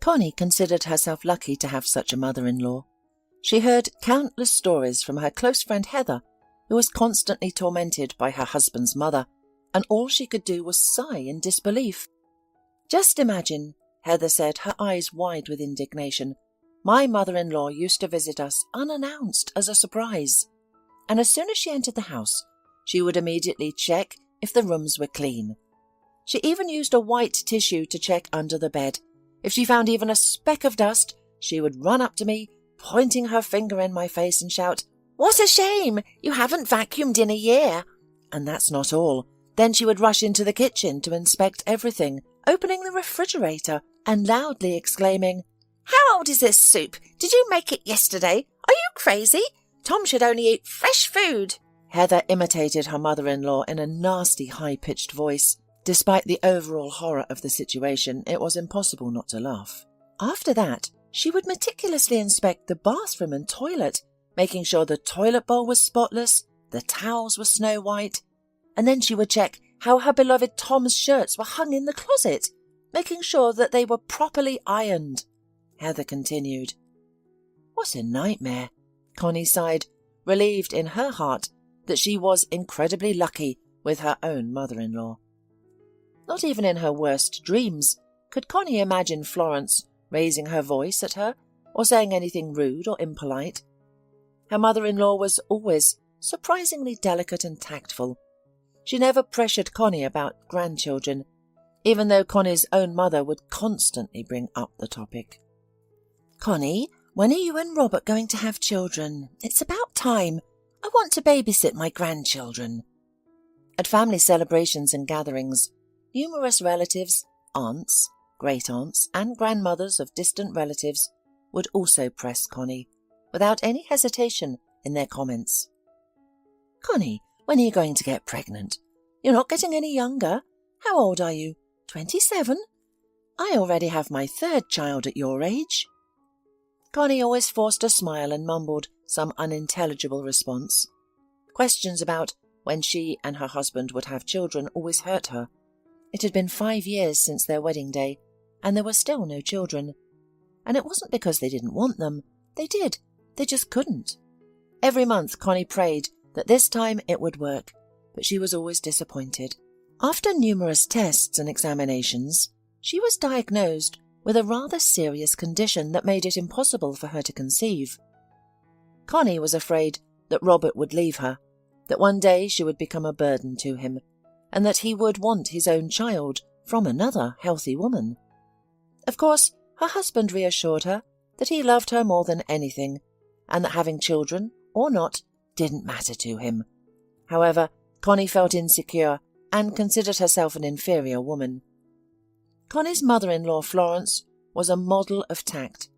Connie considered herself lucky to have such a mother-in-law. She heard countless stories from her close friend Heather, who was constantly tormented by her husband's mother, and all she could do was sigh in disbelief. "Just imagine," Heather said, her eyes wide with indignation, "my mother-in-law used to visit us unannounced as a surprise. And as soon as she entered the house, she would immediately check if the rooms were clean. She even used a white tissue to check under the bed. If she found even a speck of dust, she would run up to me, pointing her finger in my face and shout, 'What a shame! You haven't vacuumed in a year!' And that's not all. Then she would rush into the kitchen to inspect everything, opening the refrigerator and loudly exclaiming, 'How old is this soup? Did you make it yesterday? Are you crazy? Tom should only eat fresh food.'" Heather imitated her mother-in-law in a nasty, high-pitched voice. Despite the overall horror of the situation, it was impossible not to laugh. After that, she would meticulously inspect the bathroom and toilet, making sure the toilet bowl was spotless, the towels were snow white, and then she would check how her beloved Tom's shirts were hung in the closet, making sure that they were properly ironed. Heather continued. "What a nightmare," Connie sighed, relieved in her heart that she was incredibly lucky with her own mother-in-law. Not even in her worst dreams could Connie imagine Florence raising her voice at her or saying anything rude or impolite. Her mother-in-law was always surprisingly delicate and tactful. She never pressured Connie about grandchildren, even though Connie's own mother would constantly bring up the topic. "Connie, when are you and Robert going to have children? It's about time. I want to babysit my grandchildren." At family celebrations and gatherings, numerous relatives, aunts, great-aunts, and grandmothers of distant relatives would also press Connie, without any hesitation in their comments. "Connie, when are you going to get pregnant? You're not getting any younger. How old are you? 27? I already have my third child at your age." Connie always forced a smile and mumbled some unintelligible response. Questions about when she and her husband would have children always hurt her. It had been 5 years since their wedding day, and there were still no children. And it wasn't because they didn't want them. They did. They just couldn't. Every month Connie prayed that this time it would work, but she was always disappointed. After numerous tests and examinations, she was diagnosed with a rather serious condition that made it impossible for her to conceive. Connie was afraid that Robert would leave her, that one day she would become a burden to him, and that he would want his own child from another healthy woman. Of course, her husband reassured her that he loved her more than anything, and that having children, or not, didn't matter to him. However, Connie felt insecure and considered herself an inferior woman. Connie's mother-in-law, Florence, was a model of tact.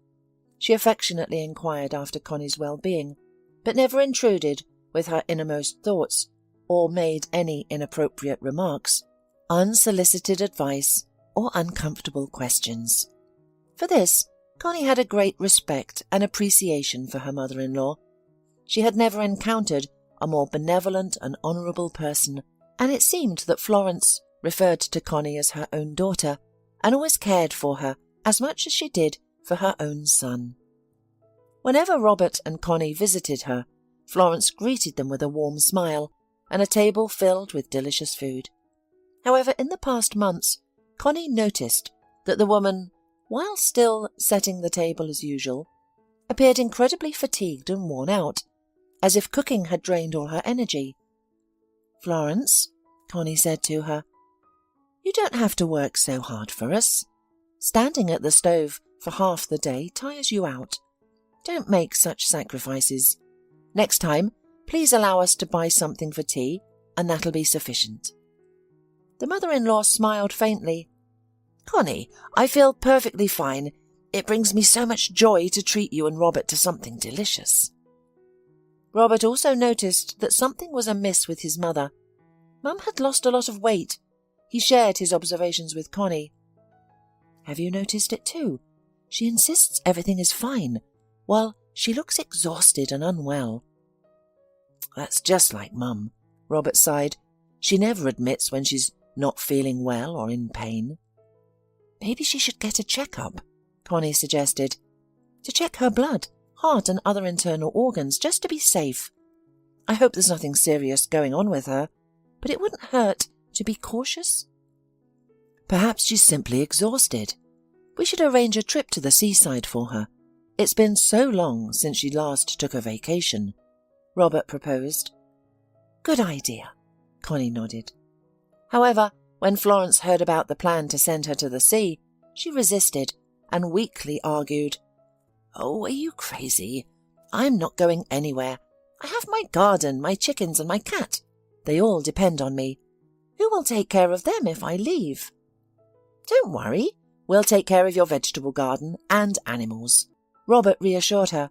She affectionately inquired after Connie's well-being, but never intruded with her innermost thoughts or made any inappropriate remarks, unsolicited advice, or uncomfortable questions. For this, Connie had a great respect and appreciation for her mother-in-law. She had never encountered a more benevolent and honourable person, and it seemed that Florence referred to Connie as her own daughter, and always cared for her as much as she did for her own son. Whenever Robert and Connie visited her, Florence greeted them with a warm smile and a table filled with delicious food. However, in the past months, Connie noticed that the woman, while still setting the table as usual, appeared incredibly fatigued and worn out, as if cooking had drained all her energy. "Florence," Connie said to her, "you don't have to work so hard for us. Standing at the stove for half the day tires you out. Don't make such sacrifices. Next time, please allow us to buy something for tea, and that'll be sufficient." The mother-in-law smiled faintly. "Connie, I feel perfectly fine. It brings me so much joy to treat you and Robert to something delicious." Robert also noticed that something was amiss with his mother. Mum had lost a lot of weight. He shared his observations with Connie. "Have you noticed it too? She insists everything is fine, while she looks exhausted and unwell." "That's just like Mum," Robert sighed. "She never admits when she's not feeling well or in pain." "Maybe she should get a checkup," Connie suggested. To check her blood, heart and other internal organs, just to be safe. I hope there's nothing serious going on with her, but it wouldn't hurt to be cautious. Perhaps she's simply exhausted. We should arrange a trip to the seaside for her. It's been so long since she last took a vacation, Robert proposed. Good idea, Connie nodded. However, when Florence heard about the plan to send her to the sea, she resisted and weakly argued, Oh, are you crazy? I'm not going anywhere. I have my garden, my chickens and my cat. They all depend on me. Who will take care of them if I leave? Don't worry, we'll take care of your vegetable garden and animals, Robert reassured her.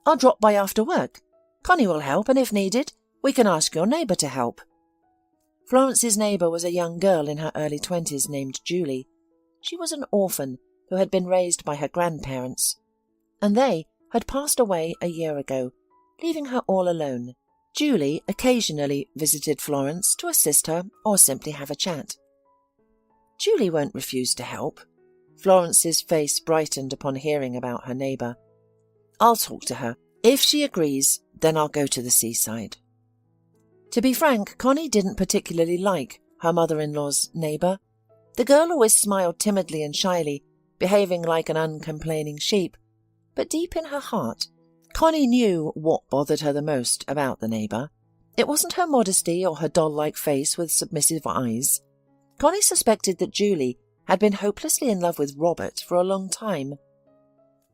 I'll drop by after work. Connie will help, and if needed, we can ask your neighbour to help. Florence's neighbour was a young girl in her early 20s named Julie. She was an orphan who had been raised by her grandparents, and they had passed away a year ago, leaving her all alone. Julie occasionally visited Florence to assist her or simply have a chat. Julie won't refuse to help. Florence's face brightened upon hearing about her neighbour. I'll talk to her. If she agrees, then I'll go to the seaside. To be frank, Connie didn't particularly like her mother-in-law's neighbour. The girl always smiled timidly and shyly, behaving like an uncomplaining sheep. But deep in her heart, Connie knew what bothered her the most about the neighbour. It wasn't her modesty or her doll-like face with submissive eyes. Connie suspected that Julie had been hopelessly in love with Robert for a long time.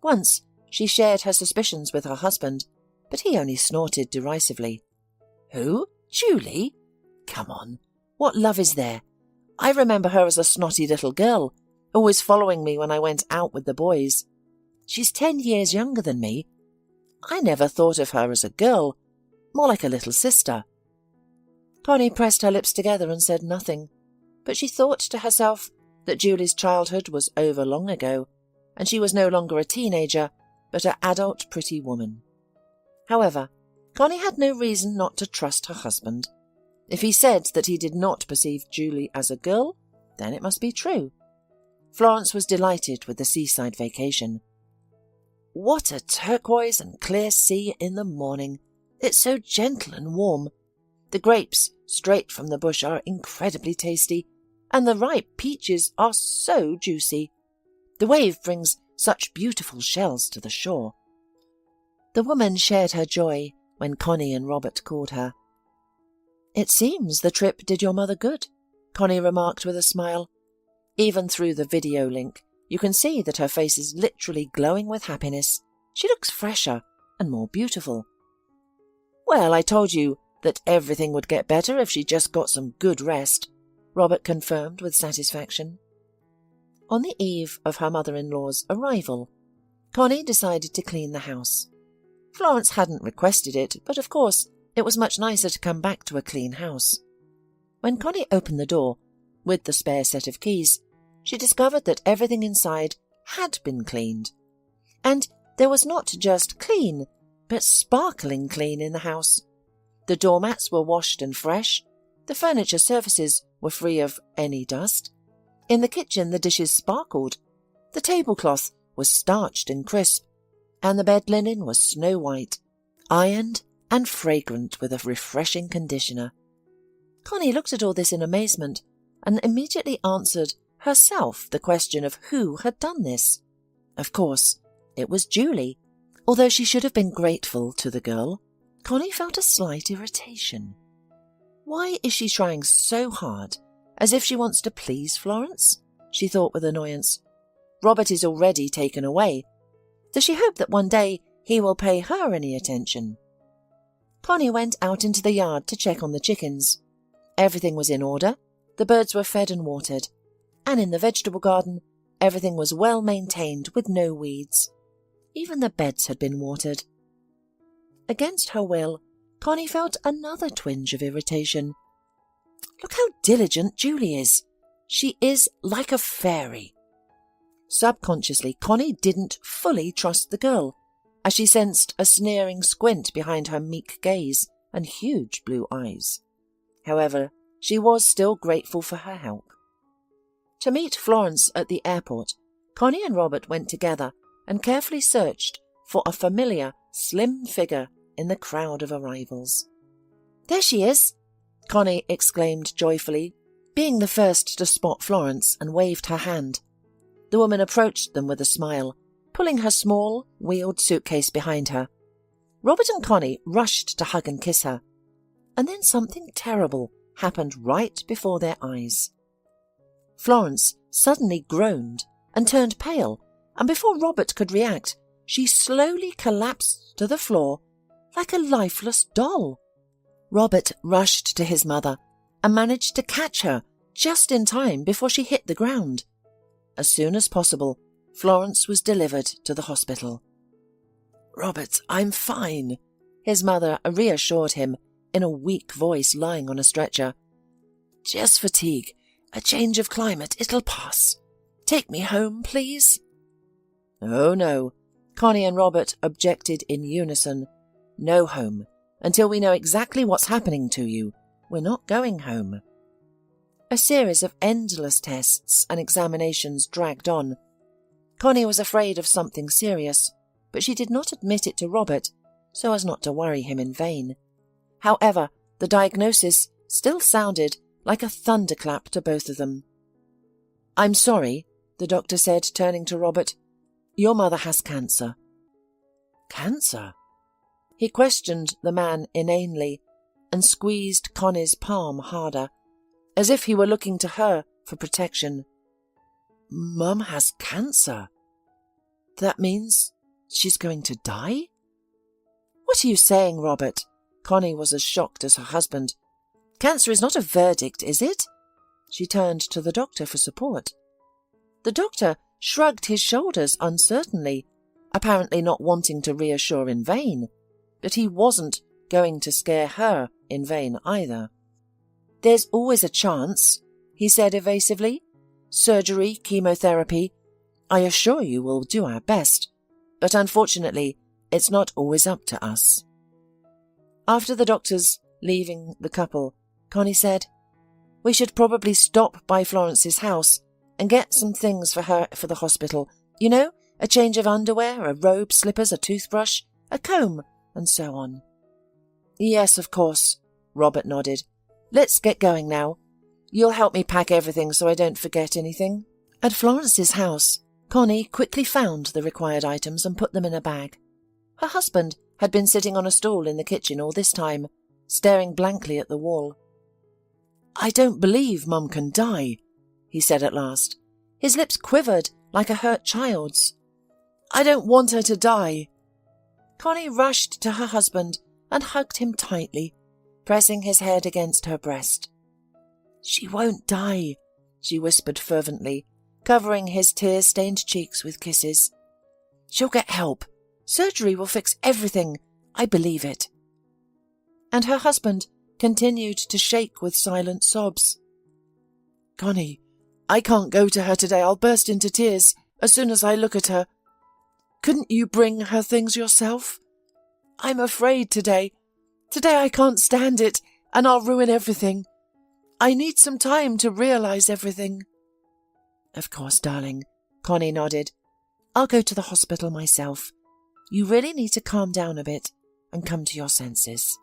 Once, she shared her suspicions with her husband, but he only snorted derisively. Who? Julie? Come on, what love is there? I remember her as a snotty little girl, always following me when I went out with the boys. She's 10 years younger than me. I never thought of her as a girl, more like a little sister. Connie pressed her lips together and said nothing, but she thought to herself that Julie's childhood was over long ago, and she was no longer a teenager, but an adult pretty woman. However, Connie had no reason not to trust her husband. If he said that he did not perceive Julie as a girl, then it must be true. Florence was delighted with the seaside vacation. What a turquoise and clear sea in the morning. It's so gentle and warm. The grapes, straight from the bush, are incredibly tasty, and the ripe peaches are so juicy. The wave brings such beautiful shells to the shore. The woman shared her joy when Connie and Robert called her. It seems the trip did your mother good, Connie remarked with a smile. Even through the video link, you can see that her face is literally glowing with happiness. She looks fresher and more beautiful. Well, I told you that everything would get better if she just got some good rest, Robert confirmed with satisfaction. On the eve of her mother-in-law's arrival, Connie decided to clean the house. Florence hadn't requested it, but of course it was much nicer to come back to a clean house. When Connie opened the door, with the spare set of keys, she discovered that everything inside had been cleaned. And there was not just clean, but sparkling clean in the house. The doormats were washed and fresh. The furniture surfaces were free of any dust. In the kitchen the dishes sparkled. The tablecloth was starched and crisp, and the bed linen was snow white, ironed and fragrant with a refreshing conditioner. Connie looked at all this in amazement and immediately answered herself the question of who had done this. Of course, it was Julie. Although she should have been grateful to the girl, Connie felt a slight irritation. Why is she trying so hard, as if she wants to please Florence? She thought with annoyance. Robert is already taken away. Does she hope that one day he will pay her any attention? Connie went out into the yard to check on the chickens. Everything was in order. The birds were fed and watered. And in the vegetable garden, everything was well maintained with no weeds. Even the beds had been watered. Against her will, Connie felt another twinge of irritation. Look how diligent Julie is. She is like a fairy. Subconsciously, Connie didn't fully trust the girl, as she sensed a sneering squint behind her meek gaze and huge blue eyes. However, she was still grateful for her help. To meet Florence at the airport, Connie and Robert went together and carefully searched for a familiar, slim figure in the crowd of arrivals. "There she is!" Connie exclaimed joyfully, being the first to spot Florence, and waved her hand. The woman approached them with a smile, pulling her small, wheeled suitcase behind her. Robert and Connie rushed to hug and kiss her. And then something terrible happened right before their eyes. Florence suddenly groaned and turned pale, and before Robert could react, she slowly collapsed to the floor like a lifeless doll. Robert rushed to his mother and managed to catch her just in time before she hit the ground. As soon as possible, Florence was delivered to the hospital. "Robert, I'm fine," his mother reassured him in a weak voice lying on a stretcher. "Just fatigue, a change of climate, it'll pass. Take me home, please." "Oh no," Connie and Robert objected in unison. "No home, until we know exactly what's happening to you. We're not going home." A series of endless tests and examinations dragged on. Connie was afraid of something serious, but she did not admit it to Robert, so as not to worry him in vain. However, the diagnosis still sounded like a thunderclap to both of them. "I'm sorry," the doctor said, turning to Robert. "Your mother has cancer." "Cancer?" He questioned the man inanely and squeezed Connie's palm harder, as if he were looking to her for protection. "Mum has cancer? That means she's going to die?" "What are you saying, Robert?" Connie was as shocked as her husband. "Cancer is not a verdict, is it?" She turned to the doctor for support. The doctor shrugged his shoulders uncertainly, apparently not wanting to reassure in vain, but he wasn't going to scare her in vain either. "There's always a chance," he said evasively. "Surgery, chemotherapy. I assure you we'll do our best, but unfortunately it's not always up to us." After the doctors leaving the couple, Connie said, "We should probably stop by Florence's house and get some things for her for the hospital. You know, a change of underwear, a robe, slippers, a toothbrush, a comb, and so on." "Yes, of course," Robert nodded. "Let's get going now. You'll help me pack everything so I don't forget anything." At Florence's house, Connie quickly found the required items and put them in a bag. Her husband had been sitting on a stool in the kitchen all this time, staring blankly at the wall. "I don't believe Mum can die," he said at last. His lips quivered like a hurt child's. "I don't want her to die." Connie rushed to her husband and hugged him tightly, pressing his head against her breast. "She won't die," she whispered fervently, covering his tear-stained cheeks with kisses. "She'll get help. Surgery will fix everything. I believe it." And her husband continued to shake with silent sobs. "Connie, I can't go to her today. I'll burst into tears as soon as I look at her. Couldn't you bring her things yourself? I'm afraid today. Today I can't stand it, and I'll ruin everything. I need some time to realize everything." "Of course, darling," Connie nodded. "I'll go to the hospital myself. You really need to calm down a bit and come to your senses."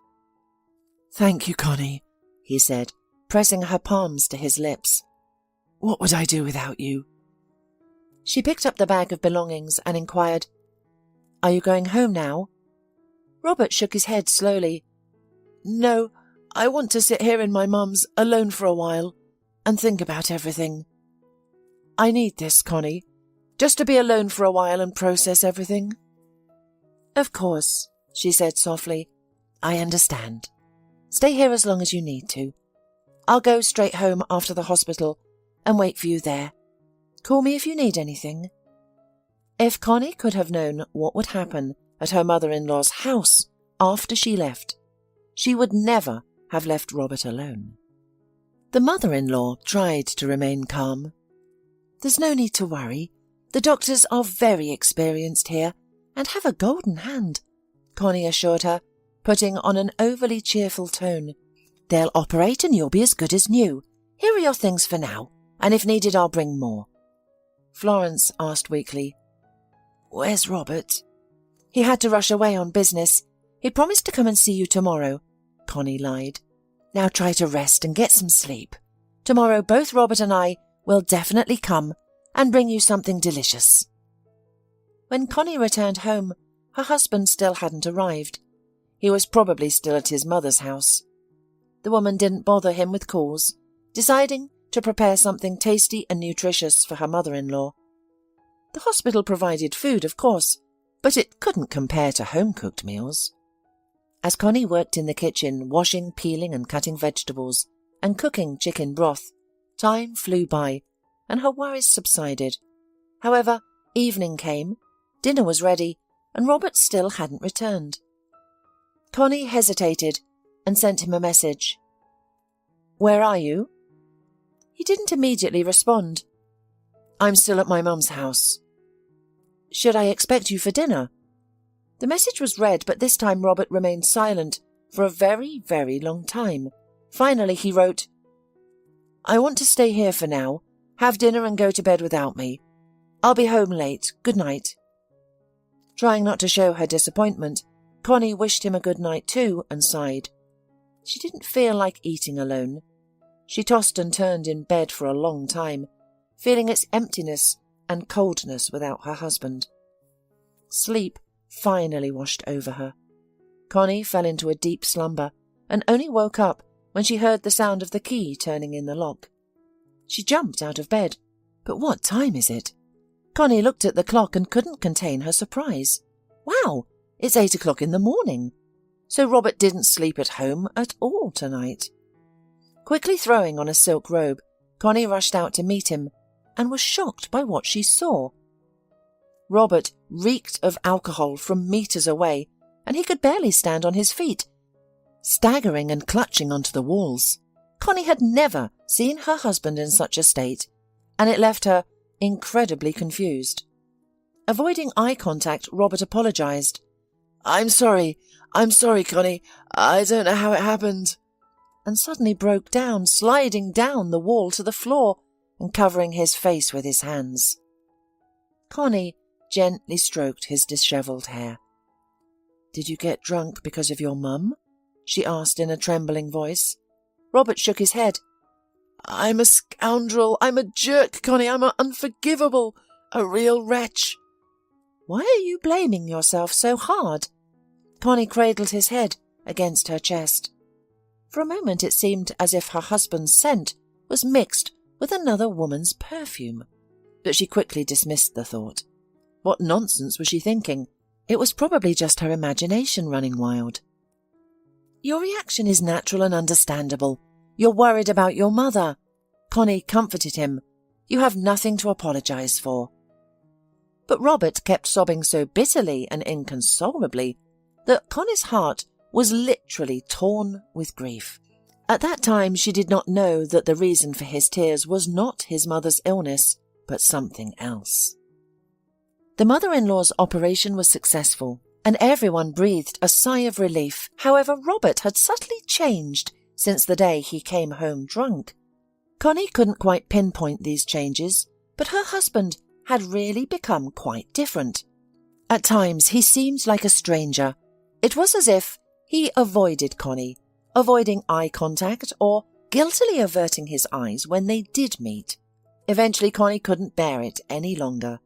"Thank you, Connie," he said, pressing her palms to his lips. "What would I do without you?" She picked up the bag of belongings and inquired, "Are you going home now?" Robert shook his head slowly. "No, I want to sit here in my mum's alone for a while and think about everything. I need this, Connie, just to be alone for a while and process everything." "Of course," she said softly. "I understand. Stay here as long as you need to. I'll go straight home after the hospital and wait for you there. Call me if you need anything." If Connie could have known what would happen at her mother-in-law's house after she left, she would never have left Robert alone. The mother-in-law tried to remain calm. "There's no need to worry. The doctors are very experienced here and have a golden hand," Connie assured her, putting on an overly cheerful tone. "They'll operate and you'll be as good as new. Here are your things for now, and if needed I'll bring more." Florence asked weakly. "Where's Robert?" "He had to rush away on business. He promised to come and see you tomorrow," Connie lied. "Now try to rest and get some sleep. Tomorrow both Robert and I will definitely come and bring you something delicious." When Connie returned home, her husband still hadn't arrived. He was probably still at his mother's house. The woman didn't bother him with calls, deciding to prepare something tasty and nutritious for her mother-in-law. The hospital provided food, of course, but it couldn't compare to home-cooked meals. As Connie worked in the kitchen, washing, peeling and cutting vegetables, and cooking chicken broth, time flew by, and her worries subsided. However, evening came, dinner was ready, and Robert still hadn't returned. Connie hesitated and sent him a message. "Where are you?" He didn't immediately respond. "I'm still at my mum's house." "Should I expect you for dinner?" The message was read, but this time Robert remained silent for a very, very long time. Finally he wrote, "I want to stay here for now. Have dinner and go to bed without me. I'll be home late. Good night." Trying not to show her disappointment, Connie wished him a good night too and sighed. She didn't feel like eating alone. She tossed and turned in bed for a long time, feeling its emptiness and coldness without her husband. Sleep finally washed over her. Connie fell into a deep slumber and only woke up when she heard the sound of the key turning in the lock. She jumped out of bed. But what time is it? Connie looked at the clock and couldn't contain her surprise. Wow, it's 8 o'clock in the morning. So Robert didn't sleep at home at all tonight. Quickly throwing on a silk robe, Connie rushed out to meet him and was shocked by what she saw. Robert reeked of alcohol from meters away, and he could barely stand on his feet, staggering and clutching onto the walls. Connie had never seen her husband in such a state, and it left her incredibly confused. Avoiding eye contact, Robert apologized. I'm sorry, Connie. I don't know how it happened." And suddenly broke down, sliding down the wall to the floor and covering his face with his hands. Connie gently stroked his dishevelled hair. "Did you get drunk because of your mum?" she asked in a trembling voice. Robert shook his head. "I'm a scoundrel. I'm a jerk, Connie. I'm unforgivable. A real wretch." "Why are you blaming yourself so hard?" Connie cradled his head against her chest. For a moment it seemed as if her husband's scent was mixed with another woman's perfume, but she quickly dismissed the thought. What nonsense was she thinking? It was probably just her imagination running wild. "Your reaction is natural and understandable. You're worried about your mother." Connie comforted him. "You have nothing to apologize for." But Robert kept sobbing so bitterly and inconsolably that Connie's heart was literally torn with grief. At that time she did not know that the reason for his tears was not his mother's illness, but something else. The mother-in-law's operation was successful, and everyone breathed a sigh of relief. However, Robert had subtly changed since the day he came home drunk. Connie couldn't quite pinpoint these changes, but her husband had really become quite different. At times he seemed like a stranger. It was as if he avoided Connie, avoiding eye contact or guiltily averting his eyes when they did meet. Eventually Connie couldn't bear it any longer.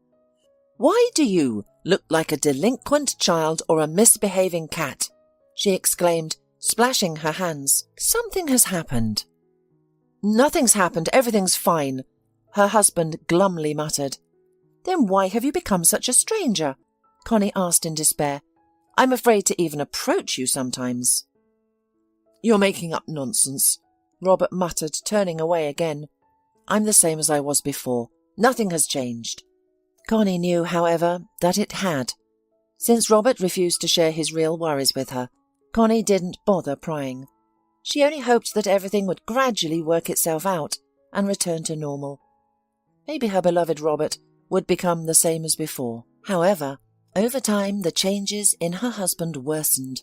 "Why do you look like a delinquent child or a misbehaving cat?" she exclaimed, splashing her hands. "Something has happened." "Nothing's happened. Everything's fine," her husband glumly muttered. "Then why have you become such a stranger?" Connie asked in despair. "I'm afraid to even approach you sometimes." "You're making up nonsense," Robert muttered, turning away again. "I'm the same as I was before. Nothing has changed." Connie knew, however, that it had. Since Robert refused to share his real worries with her, Connie didn't bother prying. She only hoped that everything would gradually work itself out and return to normal. Maybe her beloved Robert would become the same as before. However, over time the changes in her husband worsened.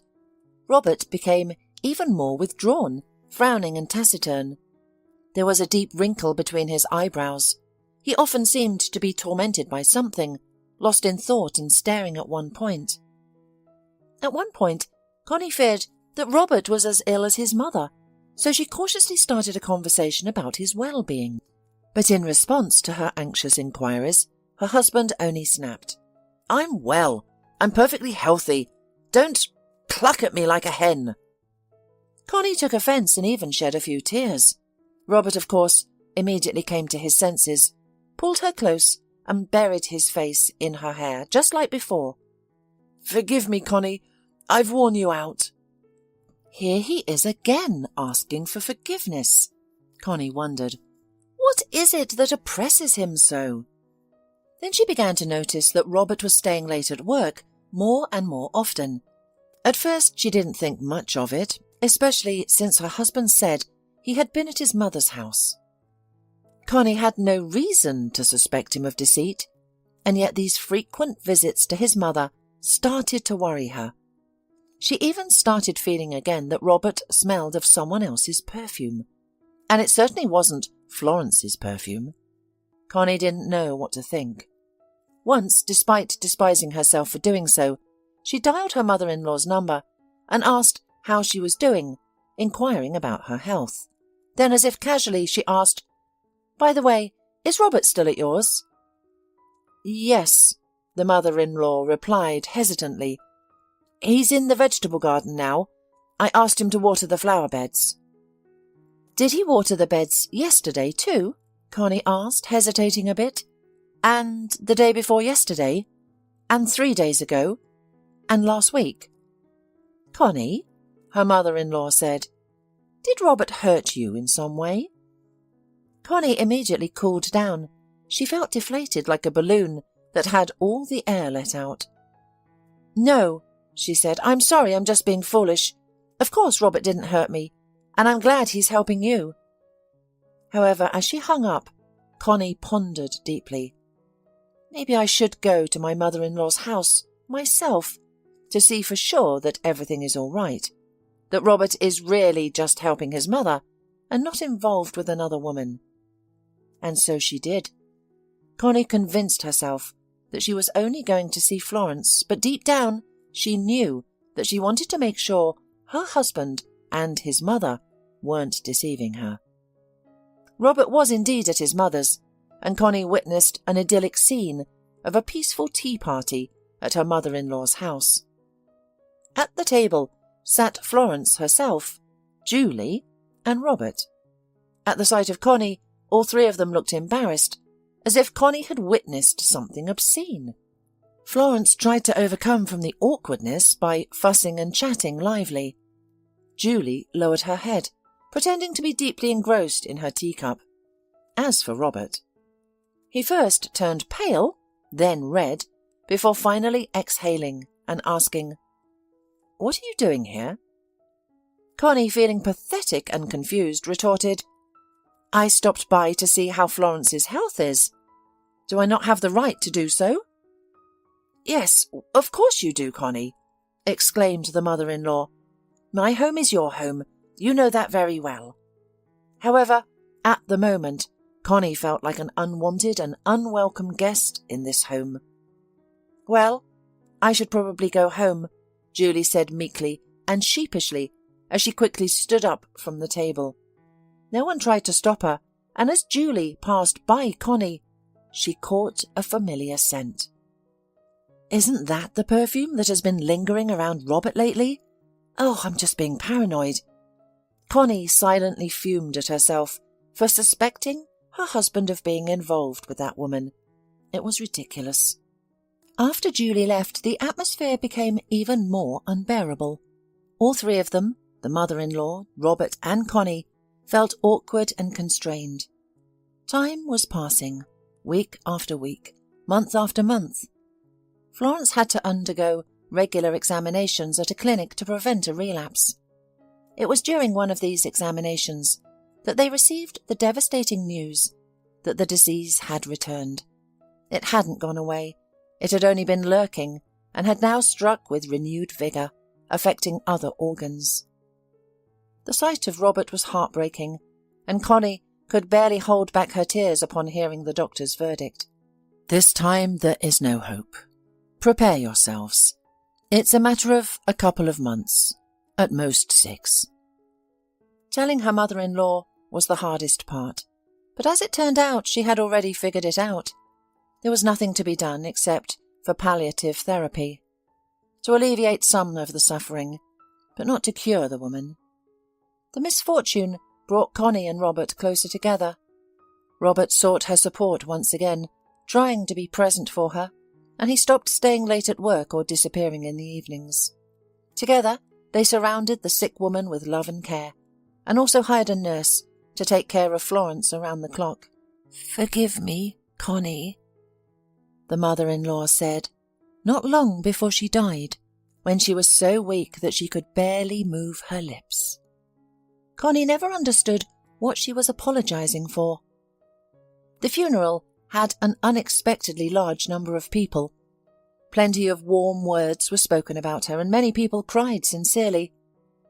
Robert became even more withdrawn, frowning and taciturn. There was a deep wrinkle between his eyebrows. He often seemed to be tormented by something, lost in thought and staring at one point. At one point, Connie feared that Robert was as ill as his mother, so she cautiously started a conversation about his well-being. But in response to her anxious inquiries, her husband only snapped. "I'm well. I'm perfectly healthy. Don't cluck at me like a hen." Connie took offence and even shed a few tears. Robert, of course, immediately came to his senses, pulled her close and buried his face in her hair, just like before. "Forgive me, Connie. I've worn you out." Here he is again, asking for forgiveness. Connie wondered, what is it that oppresses him so? Then she began to notice that Robert was staying late at work more and more often. At first she didn't think much of it, especially since her husband said he had been at his mother's house. Connie had no reason to suspect him of deceit, and yet these frequent visits to his mother started to worry her. She even started feeling again that Robert smelled of someone else's perfume, and it certainly wasn't Florence's perfume. Connie didn't know what to think. Once, despite despising herself for doing so, she dialed her mother-in-law's number and asked how she was doing, inquiring about her health. Then, as if casually, she asked, "By the way, is Robert still at yours?" "Yes," the mother-in-law replied hesitantly. "He's in the vegetable garden now. I asked him to water the flower beds." "Did he water the beds yesterday too?" Connie asked, hesitating a bit. "And the day before yesterday? And 3 days ago? And last week?" "Connie," her mother-in-law said, "did Robert hurt you in some way?" Connie immediately cooled down. She felt deflated like a balloon that had all the air let out. "No," she said, "I'm sorry, I'm just being foolish. Of course Robert didn't hurt me, and I'm glad he's helping you." However, as she hung up, Connie pondered deeply. Maybe I should go to my mother-in-law's house myself to see for sure that everything is all right, that Robert is really just helping his mother and not involved with another woman. And so she did. Connie convinced herself that she was only going to see Florence, but deep down she knew that she wanted to make sure her husband and his mother weren't deceiving her. Robert was indeed at his mother's, and Connie witnessed an idyllic scene of a peaceful tea party at her mother-in-law's house. At the table sat Florence herself, Julie, and Robert. At the sight of Connie, all three of them looked embarrassed, as if Connie had witnessed something obscene. Florence tried to overcome from the awkwardness by fussing and chatting lively. Julie lowered her head, pretending to be deeply engrossed in her teacup. As for Robert, he first turned pale, then red, before finally exhaling and asking, "What are you doing here?" Connie, feeling pathetic and confused, retorted, "I stopped by to see how Florence's health is. Do I not have the right to do so?" "Yes, of course you do, Connie," exclaimed the mother-in-law. "My home is your home. You know that very well." However, at the moment, Connie felt like an unwanted and unwelcome guest in this home. "Well, I should probably go home," Julie said meekly and sheepishly as she quickly stood up from the table. No one tried to stop her, and as Julie passed by Connie, she caught a familiar scent. "Isn't that the perfume that has been lingering around Robert lately? Oh, I'm just being paranoid." Connie silently fumed at herself for suspecting her husband of being involved with that woman. It was ridiculous. After Julie left, the atmosphere became even more unbearable. All three of them, the mother-in-law, Robert and Connie, felt awkward and constrained. Time was passing, week after week, month after month. Florence had to undergo regular examinations at a clinic to prevent a relapse. It was during one of these examinations that they received the devastating news that the disease had returned. It hadn't gone away. It had only been lurking and had now struck with renewed vigour, affecting other organs. The sight of Robert was heartbreaking, and Connie could barely hold back her tears upon hearing the doctor's verdict. This time there is no hope. Prepare yourselves. It's a matter of a couple of months, at most 6. Telling her mother-in-law was the hardest part, but as it turned out, she had already figured it out. There was nothing to be done except for palliative therapy, to alleviate some of the suffering, but not to cure the woman. The misfortune brought Connie and Robert closer together. Robert sought her support once again, trying to be present for her, and he stopped staying late at work or disappearing in the evenings. Together, they surrounded the sick woman with love and care, and also hired a nurse to take care of Florence around the clock. "Forgive me, Connie," the mother-in-law said, not long before she died, when she was so weak that she could barely move her lips. Connie never understood what she was apologizing for. The funeral had an unexpectedly large number of people. Plenty of warm words were spoken about her, and many people cried sincerely.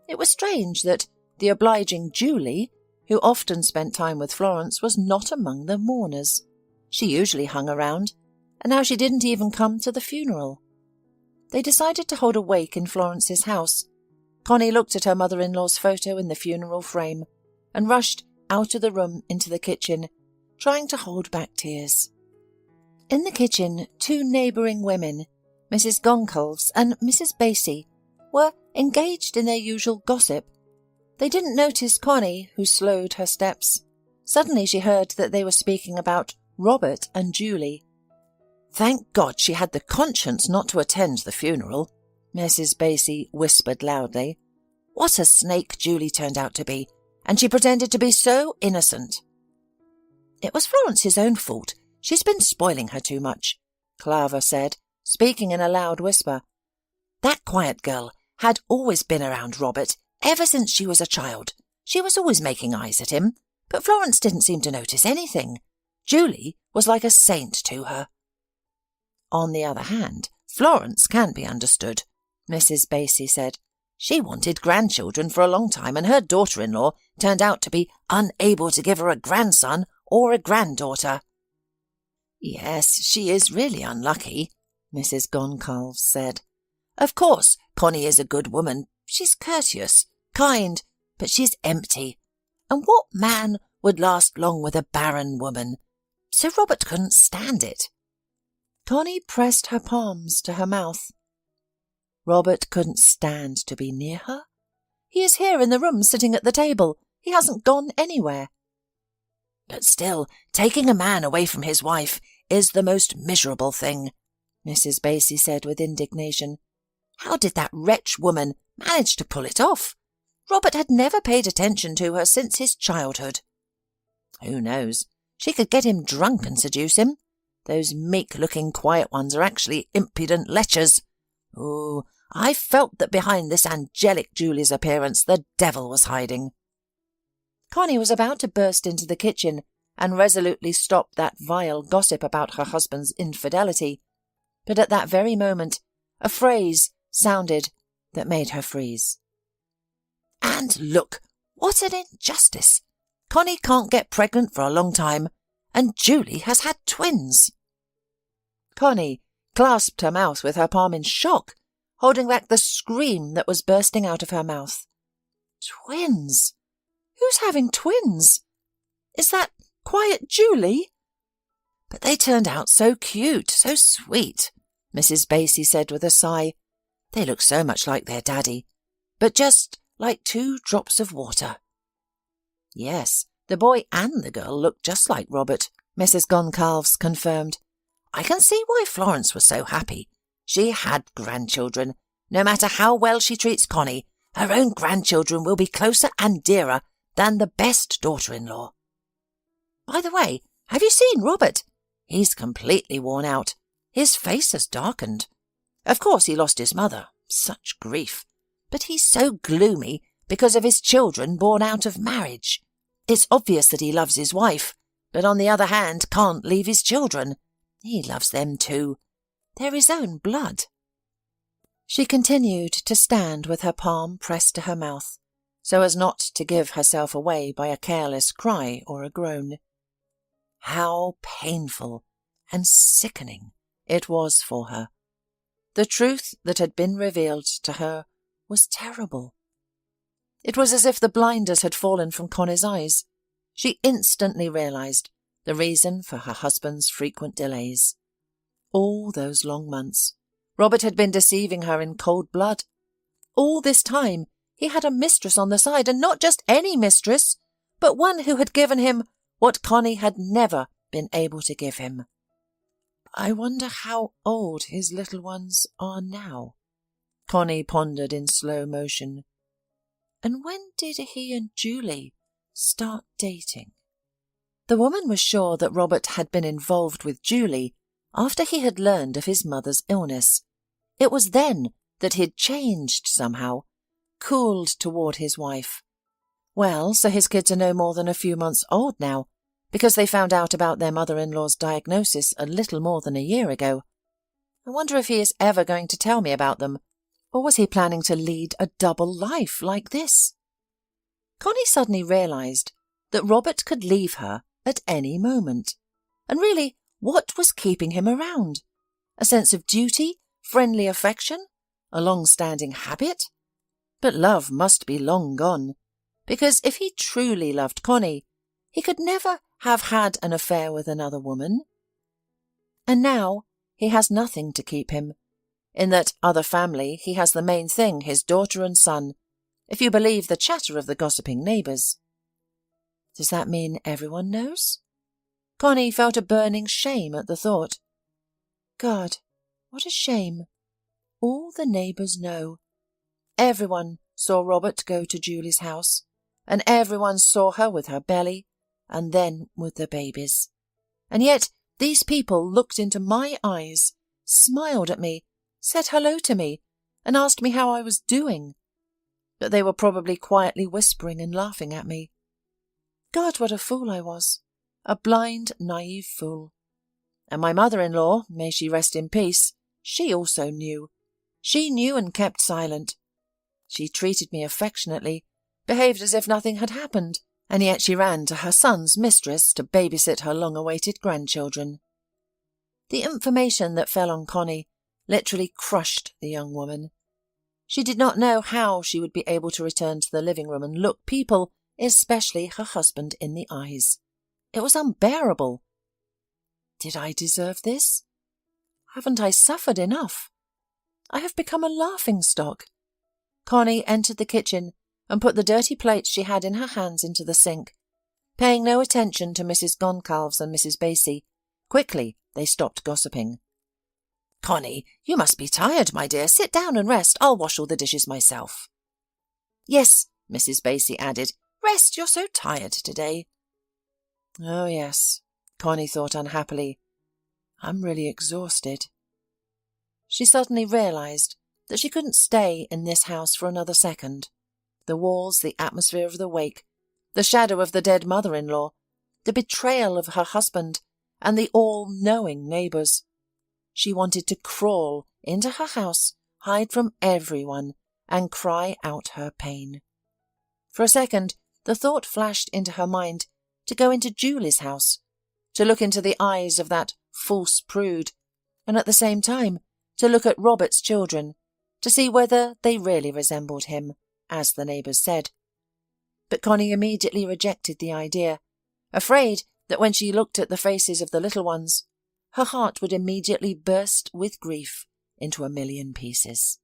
It was strange that the obliging Julie, who often spent time with Florence, was not among the mourners. She usually hung around, and now she didn't even come to the funeral. They decided to hold a wake in Florence's house. Connie looked at her mother-in-law's photo in the funeral frame and rushed out of the room into the kitchen, trying to hold back tears. In the kitchen, 2 neighbouring women, Mrs. Goncalves and Mrs. Basie, were engaged in their usual gossip. They didn't notice Connie, who slowed her steps. Suddenly she heard that they were speaking about Robert and Julie. "Thank God she had the conscience not to attend the funeral," Mrs. Basie whispered loudly. "What a snake Julie turned out to be, and she pretended to be so innocent." "It was Florence's own fault. She's been spoiling her too much," Clava said, speaking in a loud whisper. "That quiet girl had always been around Robert ever since she was a child. She was always making eyes at him, but Florence didn't seem to notice anything. Julie was like a saint to her." "On the other hand, Florence can be understood," Mrs. Basie said. "She wanted grandchildren for a long time, and her daughter-in-law turned out to be unable to give her a grandson or a granddaughter." "Yes, she is really unlucky," Mrs. Goncalves said. "Of course, Connie is a good woman. She's courteous, kind, but she's empty. And what man would last long with a barren woman? So Robert couldn't stand it." Connie pressed her palms to her mouth. "Robert couldn't stand to be near her? He is here in the room sitting at the table. He hasn't gone anywhere." "But still, taking a man away from his wife is the most miserable thing," Mrs. Basie said with indignation. "How did that wretch woman manage to pull it off? Robert had never paid attention to her since his childhood." "Who knows? She could get him drunk and seduce him. Those meek-looking quiet ones are actually impudent lechers. Oh, I felt that behind this angelic Julie's appearance the devil was hiding." Connie was about to burst into the kitchen and resolutely stop that vile gossip about her husband's infidelity, but at that very moment a phrase sounded that made her freeze. "And look, what an injustice! Connie can't get pregnant for a long time, and Julie has had twins." Connie clasped her mouth with her palm in shock, holding back the scream that was bursting out of her mouth. "Twins? Who's having twins? Is that quiet Julie?" "But they turned out so cute, so sweet," Mrs. Basie said with a sigh. "They look so much like their daddy, but just like 2 drops of water." "Yes, the boy and the girl look just like Robert," Mrs. Goncalves confirmed. "I can see why Florence was so happy. She had grandchildren. No matter how well she treats Connie, her own grandchildren will be closer and dearer than the best daughter-in-law. By the way, have you seen Robert? He's completely worn out. His face has darkened. Of course he lost his mother. Such grief. But he's so gloomy because of his children born out of marriage. It's obvious that he loves his wife, but on the other hand can't leave his children. He loves them too. They're his own blood." She continued to stand with her palm pressed to her mouth, so as not to give herself away by a careless cry or a groan. How painful and sickening it was for her. The truth that had been revealed to her was terrible. It was as if the blinders had fallen from Connie's eyes. She instantly realised the reason for her husband's frequent delays. All those long months, Robert had been deceiving her in cold blood. All this time, he had a mistress on the side, and not just any mistress, but one who had given him what Connie had never been able to give him. I wonder how old his little ones are now, Connie pondered in slow motion. And when did he and Julie start dating? The woman was sure that Robert had been involved with Julie after he had learned of his mother's illness. It was then that he'd changed somehow, cooled toward his wife. Well, so his kids are no more than a few months old now, because they found out about their mother-in-law's diagnosis a little more than a year ago. I wonder if he is ever going to tell me about them, or was he planning to lead a double life like this? Connie suddenly realised that Robert could leave her at any moment. And really, what was keeping him around? A sense of duty? Friendly affection? A long-standing habit? But love must be long gone, because if he truly loved Connie, he could never have had an affair with another woman. And now he has nothing to keep him. In that other family he has the main thing, his daughter and son, if you believe the chatter of the gossiping neighbours. Does that mean everyone knows? Connie felt a burning shame at the thought. God, what a shame. All the neighbours know. Everyone saw Robert go to Julie's house, and everyone saw her with her belly, and then with the babies. And yet these people looked into my eyes, smiled at me, said hello to me, and asked me how I was doing. But they were probably quietly whispering and laughing at me. God, what a fool I was. A blind, naive fool. And my mother-in-law, may she rest in peace, she also knew. She knew and kept silent. She treated me affectionately, behaved as if nothing had happened, and yet she ran to her son's mistress to babysit her long-awaited grandchildren. The information that fell on Connie literally crushed the young woman. She did not know how she would be able to return to the living room and look people, especially her husband, in the eyes. It was unbearable. Did I deserve this? Haven't I suffered enough? I have become a laughingstock. Connie entered the kitchen and put the dirty plates she had in her hands into the sink. Paying no attention to Mrs. Goncalves and Mrs. Basie, quickly they stopped gossiping. Connie, you must be tired, my dear. Sit down and rest. I'll wash all the dishes myself. Yes, Mrs. Basie added. Rest, you're so tired today. Oh, yes, Connie thought unhappily. I'm really exhausted. She suddenly realised that she couldn't stay in this house for another second. The walls, the atmosphere of the wake, the shadow of the dead mother-in-law, the betrayal of her husband, and the all-knowing neighbours. She wanted to crawl into her house, hide from everyone, and cry out her pain. For a second, the thought flashed into her mind to go into Julie's house, to look into the eyes of that false prude, and at the same time to look at Robert's children, to see whether they really resembled him, as the neighbours said. But Connie immediately rejected the idea, afraid that when she looked at the faces of the little ones, her heart would immediately burst with grief into a million pieces.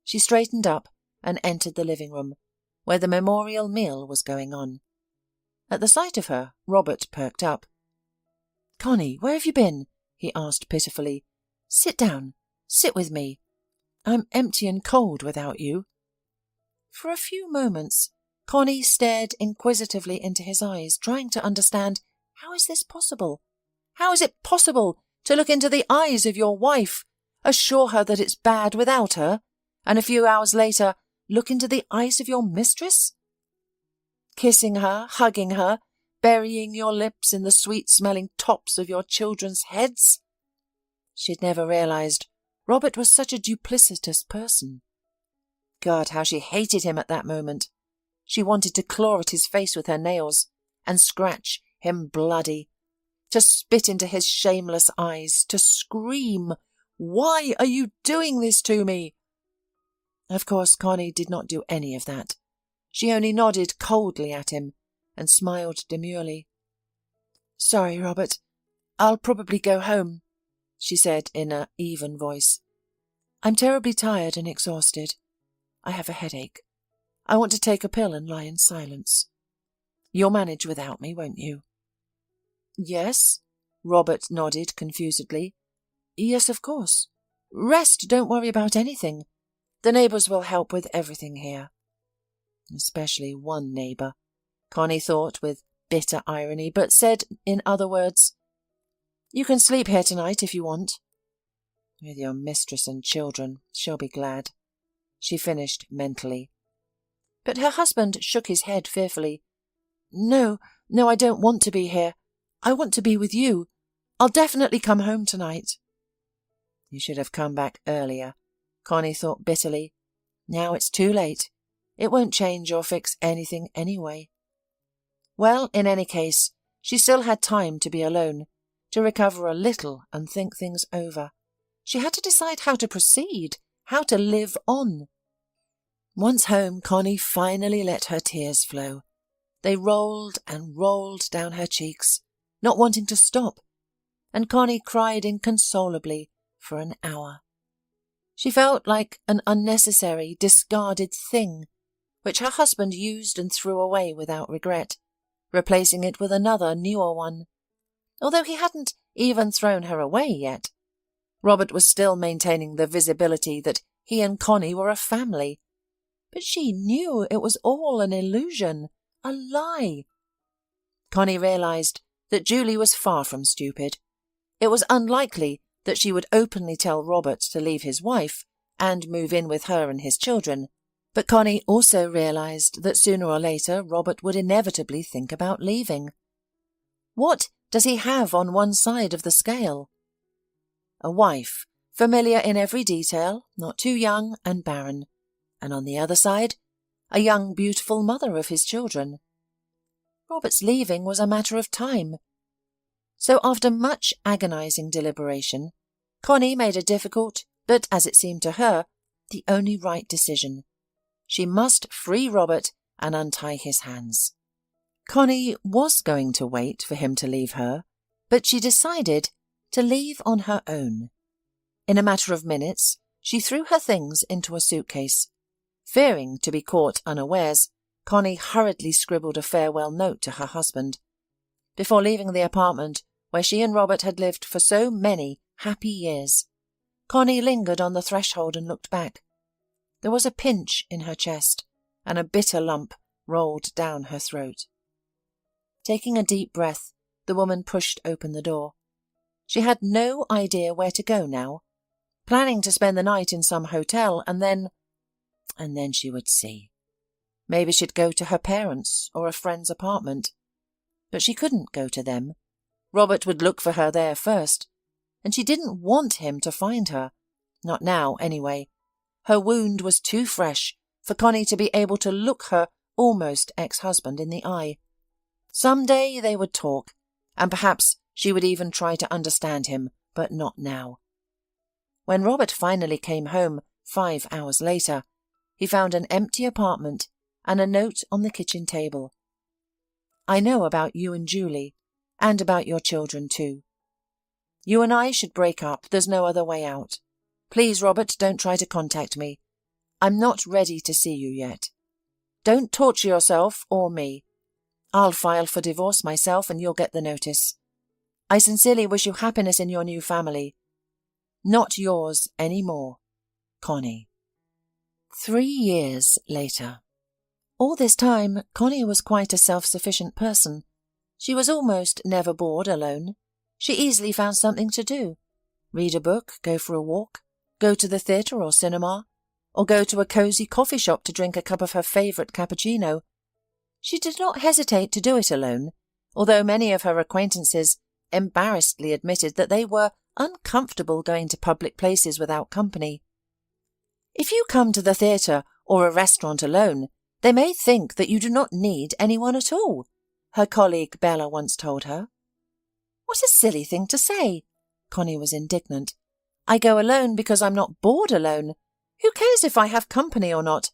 She straightened up and entered the living room, where the memorial meal was going on. At the sight of her, Robert perked up. Connie, where have you been? He asked pitifully. Sit down. Sit with me. I'm empty and cold without you. For a few moments, Connie stared inquisitively into his eyes, trying to understand, how is this possible? How is it possible to look into the eyes of your wife, assure her that it's bad without her, and a few hours later look into the eyes of your mistress? Kissing her, hugging her, burying your lips in the sweet-smelling tops of your children's heads? She'd never realised Robert was such a duplicitous person. God, how she hated him at that moment. She wanted to claw at his face with her nails and scratch him bloody, to spit into his shameless eyes, to scream, "Why are you doing this to me?" Of course, Connie did not do any of that. She only nodded coldly at him and smiled demurely. "Sorry, Robert. I'll probably go home," she said in an even voice. "I'm terribly tired and exhausted. I have a headache. I want to take a pill and lie in silence. You'll manage without me, won't you?" "Yes," Robert nodded confusedly. "Yes, of course. Rest, don't worry about anything. The neighbours will help with everything here." Especially one neighbour, Connie thought with bitter irony, but said in other words, "You can sleep here tonight if you want." "With your mistress and children, she'll be glad," she finished mentally. But her husband shook his head fearfully. No, I don't want to be here. I want to be with you. I'll definitely come home tonight." "You should have come back earlier," Connie thought bitterly. "Now it's too late. It won't change or fix anything anyway." Well, in any case, she still had time to be alone, to recover a little and think things over. She had to decide how to proceed, how to live on. Once home, Connie finally let her tears flow. They rolled and rolled down her cheeks, not wanting to stop, and Connie cried inconsolably for an hour. She felt like an unnecessary, discarded thing, which her husband used and threw away without regret, replacing it with another, newer one. Although he hadn't even thrown her away yet, Robert was still maintaining the visibility that he and Connie were a family. But she knew it was all an illusion, a lie. Connie realised that Julie was far from stupid. It was unlikely that she would openly tell Robert to leave his wife and move in with her and his children, but Connie also realised that sooner or later Robert would inevitably think about leaving. What does he have on one side of the scale? A wife, familiar in every detail, not too young and barren, and on the other side, a young, beautiful mother of his children. Robert's leaving was a matter of time. So after much agonising deliberation, Connie made a difficult, but as it seemed to her, the only right decision. She must free Robert and untie his hands. Connie was going to wait for him to leave her, but she decided to leave on her own. In a matter of minutes, she threw her things into a suitcase. Fearing to be caught unawares, Connie hurriedly scribbled a farewell note to her husband. Before leaving the apartment where she and Robert had lived for so many happy years, Connie lingered on the threshold and looked back. There was a pinch in her chest, and a bitter lump rolled down her throat. Taking a deep breath, the woman pushed open the door. She had no idea where to go now, planning to spend the night in some hotel, and then she would see. Maybe she'd go to her parents' or a friend's apartment. But she couldn't go to them. Robert would look for her there first, and she didn't want him to find her. Not now, anyway. Her wound was too fresh for Connie to be able to look her almost ex-husband in the eye. Some day they would talk, and perhaps she would even try to understand him, but not now. When Robert finally came home 5 hours later, he found an empty apartment and a note on the kitchen table. "I know about you and Julie, and about your children too. You and I should break up. There's no other way out. Please, Robert, don't try to contact me. I'm not ready to see you yet. Don't torture yourself or me. I'll file for divorce myself and you'll get the notice. I sincerely wish you happiness in your new family. Not yours any more, Connie." 3 years later. All this time, Connie was quite a self-sufficient person. She was almost never bored alone. She easily found something to do. Read a book, go for a walk, go to the theatre or cinema, or go to a cosy coffee shop to drink a cup of her favourite cappuccino. She did not hesitate to do it alone, although many of her acquaintances embarrassedly admitted that they were uncomfortable going to public places without company. If you come to the theatre or a restaurant alone, They may think that you do not need anyone at all, her colleague Bella once told her. What a silly thing to say, Connie was indignant. I go alone because I'm not bored alone. Who cares if I have company or not?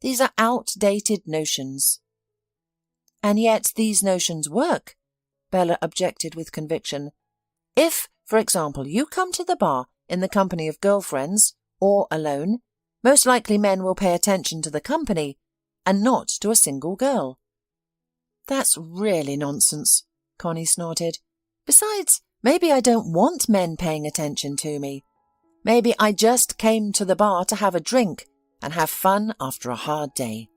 These are outdated notions. And yet these notions work, Bella objected with conviction. If, for example, you come to the bar in the company of girlfriends, or alone, most likely men will pay attention to the company, and not to a single girl. That's really nonsense, Connie snorted. Besides, maybe I don't want men paying attention to me. Maybe I just came to the bar to have a drink and have fun after a hard day.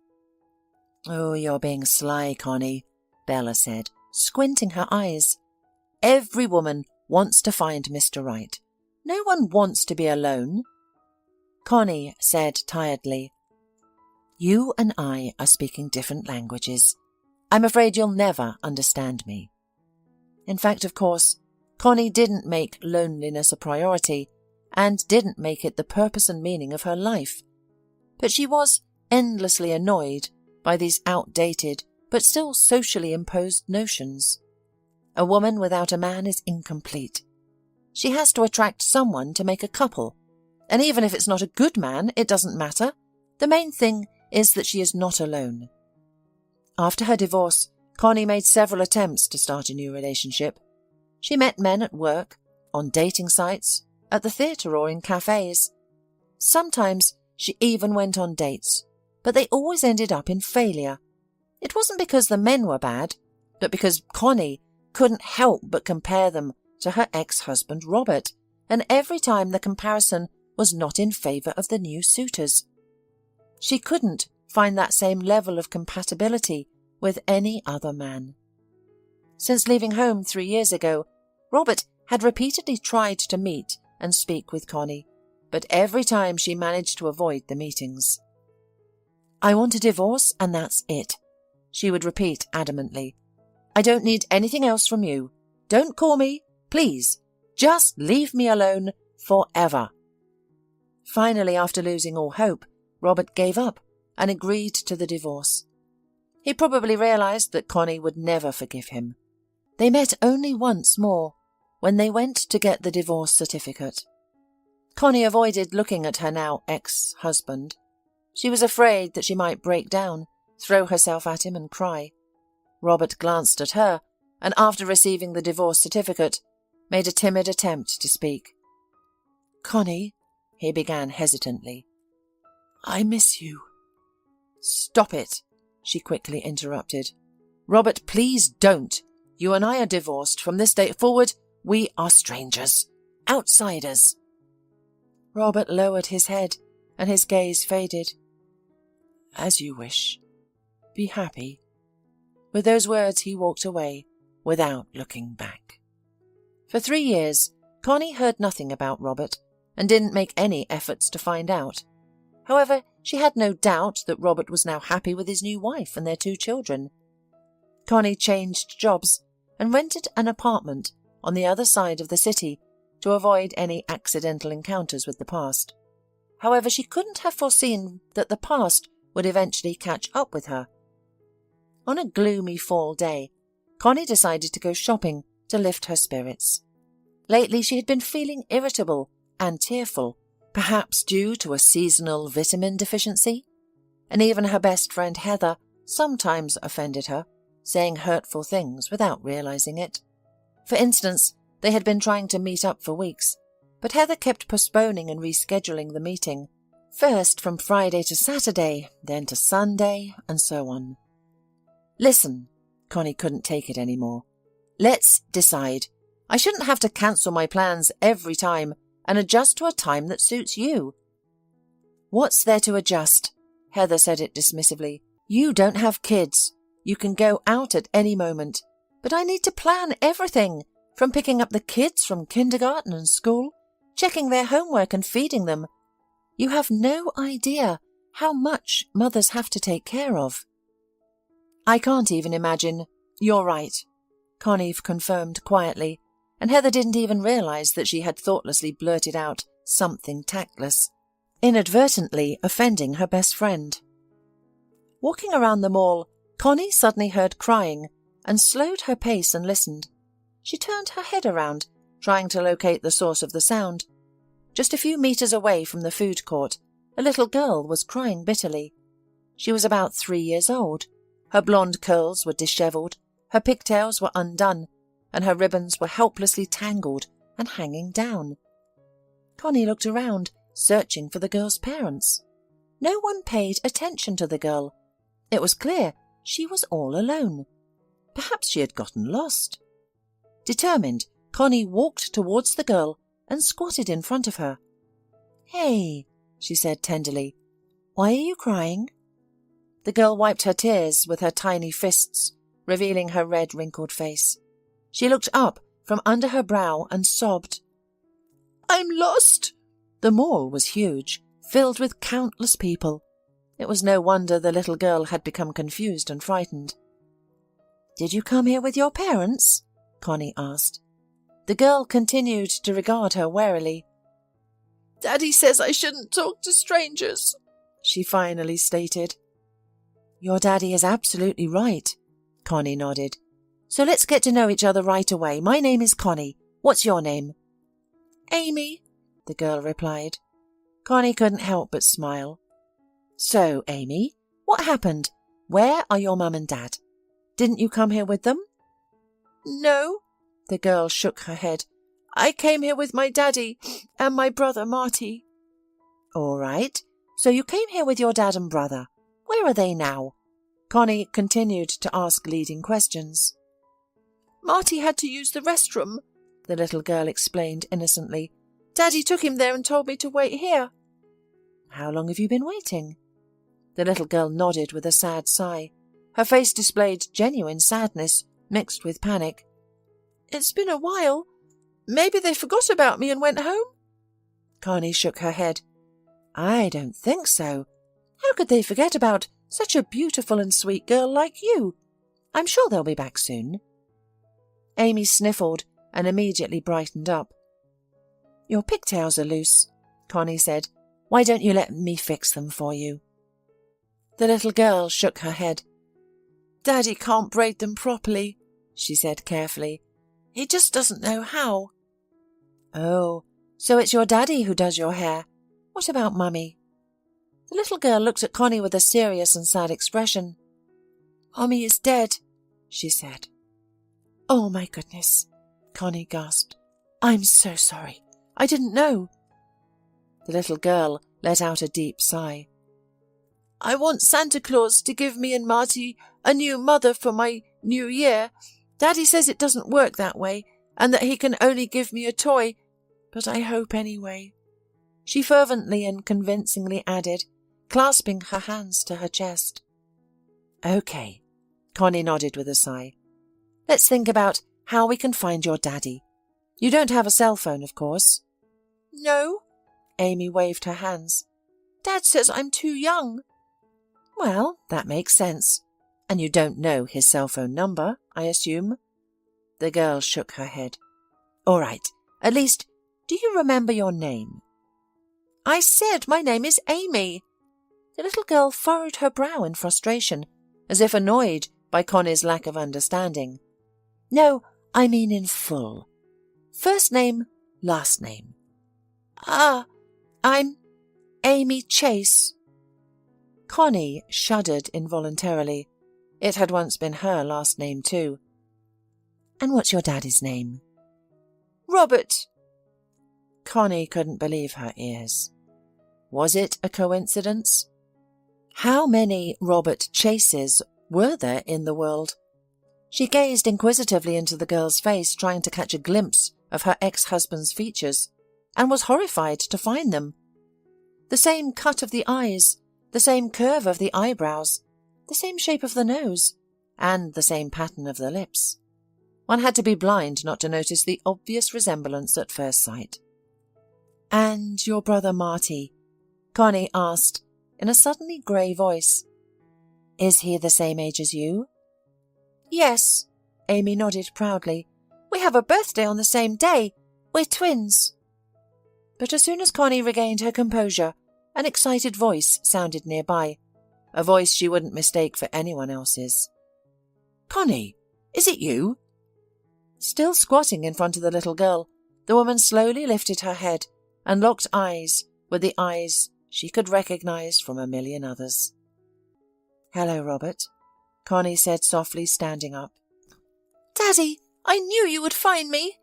Oh, you're being sly, Connie, Bella said, squinting her eyes. Every woman wants to find Mr. Right. No one wants to be alone. Connie said tiredly, You and I are speaking different languages. I'm afraid you'll never understand me. In fact, of course, Connie didn't make loneliness a priority and didn't make it the purpose and meaning of her life. But she was endlessly annoyed by these outdated but still socially imposed notions. A woman without a man is incomplete. She has to attract someone to make a couple, and even if it's not a good man, it doesn't matter. The main thing is that she is not alone. After her divorce, Connie made several attempts to start a new relationship. She met men at work, on dating sites, at the theatre or in cafes. Sometimes she even went on dates, but they always ended up in failure. It wasn't because the men were bad, but because Connie couldn't help but compare them to her ex-husband Robert, and every time the comparison was not in favour of the new suitors. She couldn't find that same level of compatibility with any other man. Since leaving home 3 years ago, Robert had repeatedly tried to meet and speak with Connie, but every time she managed to avoid the meetings. I want a divorce and that's it, she would repeat adamantly. I don't need anything else from you. Don't call me, please. Just leave me alone forever. Finally, after losing all hope, Robert gave up and agreed to the divorce. He probably realized that Connie would never forgive him. They met only once more, when they went to get the divorce certificate. Connie avoided looking at her now ex-husband. She was afraid that she might break down, throw herself at him and cry. Robert glanced at her, and after receiving the divorce certificate, made a timid attempt to speak. Connie, he began hesitantly, I miss you. Stop it, she quickly interrupted. Robert, please don't. You and I are divorced. From this day forward, we are strangers, outsiders. Robert lowered his head, and his gaze faded. As you wish. Be happy. With those words he walked away, without looking back. For 3 years, Connie heard nothing about Robert, and didn't make any efforts to find out. However, she had no doubt that Robert was now happy with his new wife and their 2 children. Connie changed jobs and rented an apartment on the other side of the city to avoid any accidental encounters with the past. However, she couldn't have foreseen that the past would eventually catch up with her. On a gloomy fall day, Connie decided to go shopping to lift her spirits. Lately she had been feeling irritable and tearful, perhaps due to a seasonal vitamin deficiency, and even her best friend Heather sometimes offended her, saying hurtful things without realizing it. For instance, they had been trying to meet up for weeks, but Heather kept postponing and rescheduling the meeting, first from Friday to Saturday, then to Sunday, and so on. Listen, Connie couldn't take it anymore. Let's decide. I shouldn't have to cancel my plans every time and adjust to a time that suits you. What's there to adjust? Heather said it dismissively. You don't have kids. You can go out at any moment. But I need to plan everything, from picking up the kids from kindergarten and school, checking their homework and feeding them. You have no idea how much mothers have to take care of. I can't even imagine. You're right, Connie confirmed quietly, and Heather didn't even realize that she had thoughtlessly blurted out something tactless, inadvertently offending her best friend. Walking around the mall, Connie suddenly heard crying and slowed her pace and listened. She turned her head around, trying to locate the source of the sound. Just a few meters away from the food court, a little girl was crying bitterly. She was about 3 years old. Her blonde curls were dishevelled, her pigtails were undone, and her ribbons were helplessly tangled and hanging down. Connie looked around, searching for the girl's parents. No one paid attention to the girl. It was clear she was all alone. Perhaps she had gotten lost. Determined, Connie walked towards the girl and squatted in front of her. "Hey," she said tenderly, "why are you crying?" The girl wiped her tears with her tiny fists, revealing her red, wrinkled face. She looked up from under her brow and sobbed. "I'm lost." The mall was huge, filled with countless people. It was no wonder the little girl had become confused and frightened. "Did you come here with your parents?" Connie asked. The girl continued to regard her warily. "Daddy says I shouldn't talk to strangers," she finally stated. "Your daddy is absolutely right," Connie nodded. "So let's get to know each other right away. My name is Connie. What's your name?" "Amy," the girl replied. Connie couldn't help but smile. "So, Amy, what happened? Where are your mum and dad? Didn't you come here with them?" "No," the girl shook her head. "I came here with my daddy and my brother Marty." "All right. So you came here with your dad and brother. Where are they now?" Connie continued to ask leading questions. "Marty had to use the restroom," the little girl explained innocently. "Daddy took him there and told me to wait here." "How long have you been waiting?" The little girl nodded with a sad sigh. Her face displayed genuine sadness mixed with panic. "It's been a while. Maybe they forgot about me and went home?" Connie shook her head. "I don't think so. How could they forget about such a beautiful and sweet girl like you? I'm sure they'll be back soon." Amy sniffled and immediately brightened up. "Your pigtails are loose," Connie said. "Why don't you let me fix them for you?" The little girl shook her head. "Daddy can't braid them properly," she said carefully. "He just doesn't know how." "Oh, so it's your daddy who does your hair. What about Mummy?" The little girl looked at Connie with a serious and sad expression. "Mummy is dead," she said. "Oh, my goodness," Connie gasped. "I'm so sorry. I didn't know." The little girl let out a deep sigh. "I want Santa Claus to give me and Marty a new mother for my new year. Daddy says it doesn't work that way and that he can only give me a toy, but I hope anyway," she fervently and convincingly added, clasping her hands to her chest. "Okay," Connie nodded with a sigh. "Let's think about how we can find your daddy. You don't have a cell phone, of course?" "No," Amy waved her hands. "Dad says I'm too young." "Well, that makes sense. And you don't know his cell phone number, I assume?" The girl shook her head. "All right. At least, do you remember your name?" "I said my name is Amy." The little girl furrowed her brow in frustration, as if annoyed by Connie's lack of understanding. "No, I mean in full. First name, last name." "Ah, I'm Amy Chase." Connie shuddered involuntarily. It had once been her last name too. "And what's your daddy's name?" "Robert." Connie couldn't believe her ears. Was it a coincidence? How many Robert Chases were there in the world? She gazed inquisitively into the girl's face, trying to catch a glimpse of her ex-husband's features, and was horrified to find them. The same cut of the eyes, the same curve of the eyebrows, the same shape of the nose, and the same pattern of the lips. One had to be blind not to notice the obvious resemblance at first sight. "And your brother Marty?" Connie asked in a suddenly grey voice. "Is he the same age as you?" "Yes," Amy nodded proudly. "We have a birthday on the same day. We're twins." But as soon as Connie regained her composure, an excited voice sounded nearby. a voice she wouldn't mistake for anyone else's. "Connie, is it you?" Still squatting in front of the little girl, the woman slowly lifted her head and locked eyes with the eyes she could recognize from a million others. "Hello, Robert," Connie said softly, standing up. "Daddy, I knew you would find me!"